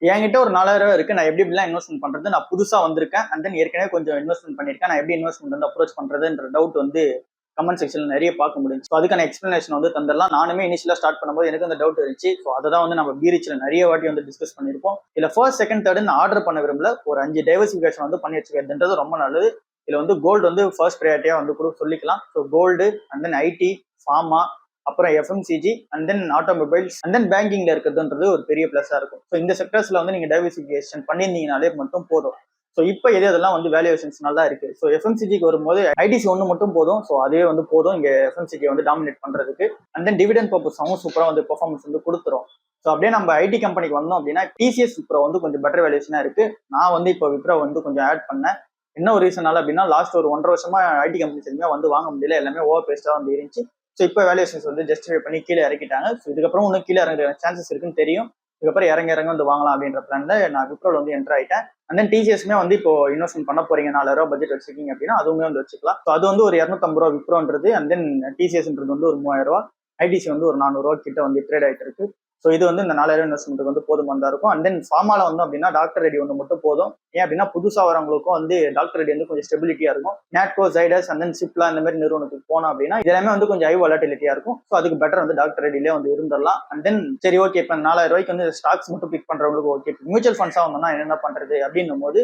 என்கிட்ட ஒரு 4000 இருக்கு. நான் எப்படி எப்படிலாம் இன்வெஸ்ட்மெண்ட் பண்றது? நான் புதுசா வந்திருக்கேன். அண்ட் தென் ஏற்கனவே கொஞ்சம் இன்வெஸ்ட்மெண்ட் பண்ணியிருக்கேன். நான் எப்படி இன்வெஸ்ட்மெண்ட் வந்து அப்ரோச் பண்றதுன்ற டவுட் வந்து கமெண்ட் செக்ஷன்ல நிறைய பார்க்க முடியும். ஸோ அதுக்கான எக்ஸ்பிளனேஷன் வந்து தந்துடலாம். நானுமே இனிஷியலா ஸ்டார்ட் பண்ணும்போது எனக்கு அந்த டவுட் இருந்துச்சு. ஸோ அதை தான் வந்து நம்ம பீரிச்ல நிறைய வாட்டி வந்து டிஸ்கஸ் பண்ணியிருப்போம். இதுல ஃபர்ஸ்ட், செகண்ட், தேர்ட் ஆர்டர் பண்ண விரும்பல. ஒரு 5 டைவர்சிஃபிகேஷன் வந்து பண்ணி வச்சுக்கிறதுன்றது ரொம்ப நல்லது. இதுல வந்து கோல்டு வந்து ஃபர்ஸ்ட் ப்ரையாரிட்டியா வந்து கூட சொல்லிக்கலாம். So gold and then IT, pharma, அப்புறம் FMCG and then automobiles and then பேங்கிங்ல இருக்கிறதுன்றது ஒரு பெரிய பிளஸா இருக்கும். ஸோ இந்த செக்டர்ஸ்ல வந்து நீங்க டைவர்சிஃபிகேஷன் பண்ணியிருந்தீங்கனாலே மட்டும் போதும். ஸோ இப்போ எது அதெல்லாம் வந்து வேல்யூவேஷன்ஸ் நல்லா இருக்கு. ஸோ எஃப்எம்சிஜிக்கு வரும்போது ஐடிசி ஒன்று மட்டும் போதும். ஸோ அதுவே வந்து போதும் இங்க எஃப்எம்சிஜி வந்து டாமினேட் பண்றதுக்கு. அண்ட் தென் டிவிடெண்ட் பர்பஸாகவும் சூப்பராக வந்து பெர்ஃபார்மன்ஸ் வந்து கொடுத்துரும். ஸோ அப்படியே நம்ம ஐடி கம்பெனிக்கு வந்தோம் அப்படின்னா டிசிஎஸ் விப்ரோ வந்து கொஞ்சம் பெட்டர் வேல்யூஷனா இருக்கு. நான் வந்து இப்போ விப்ரோ வந்து கொஞ்சம் ஆட் பண்ணேன். என்ன ஒரு ரீசனால அப்படின்னா லாஸ்ட் ஒரு 1.5 வருஷமா ஐடி கம்பெனிஸ் எதுவுமே வந்து வாங்க முடியல. எல்லாமே ஓவர் பிரைஸ்டா வந்து இருந்துச்சு. ஸோ இப்போ வேல்யூஷன்ஸ் வந்து ஜஸ்டிஃபை பண்ணி கீழே இறக்கிட்டாங்க. ஸோ இதுக்கப்புறம் இன்னும் கீழே இறங்குற சான்சஸ் இருக்குன்னு தெரியும். இதுக்கப்புறம் இறங்க வந்து வாங்கலாம் அப்படின்ற பிளான்ல நான் விப்ரோல வந்து என்டர் ஆயிட்டேன். அண்ட் தென் டிசிஎஸ்மே வந்து இப்போ இன்வெஸ்ட்மெண்ட் பண்ண போறீங்க, 4000 பட்ஜெட் வச்சிருக்கீங்க அப்படின்னா அதுவுமே வந்து வச்சுக்கலாம். ஸோ அது வந்து ஒரு 250 ரூபா விப்ரோன்றது. அண்ட் தென் டிசிஎஸ்ன்றது வந்து ஒரு 3000 ரூபா, ஐடிசி வந்து ஒரு 400 ரூபா கிட்ட வந்து ட்ரேட் ஆயிட்டு இருக்கு. ஸோ இது வந்து இந்த 4000 இன்வெஸ்ட்மெண்ட்டுக்கு வந்து போதுமானதா இருக்கும். அண்ட் தென் ஃபார்மால வந்து அப்படின்னா டாக்டர் ரெடி ஒன்று மட்டும் போதும். ஏன் அப்படின்னா புதுசா வரவங்களுக்கும் வந்து டாக்டர் ரெடி வந்து கொஞ்சம் ஸ்டெபிலிட்டியா இருக்கும். Natco, Zydus and then Cipla இந்த மாதிரி நிறுவனத்துக்கு போனோம் அப்படின்னா இதெல்லாமே வந்து கொஞ்சம் ஹை வாலட்டிலிட்டியா இருக்கும். ஸோ அதுக்கு பெட்டர் வந்து டாக்டர் ரெடியிலே வந்து இருந்துடலாம். அண்ட் தென் சரி ஓகே இப்போ 4000 ரூபாய்க்கு வந்து ஸ்டாக்ஸ் மட்டும் பிக் பண்றவங்களுக்கு ஓகே, மியூச்சுவல் ஃபண்ட்ஸா வந்தோம்னா என்ன பண்றது அப்படின்னும் போது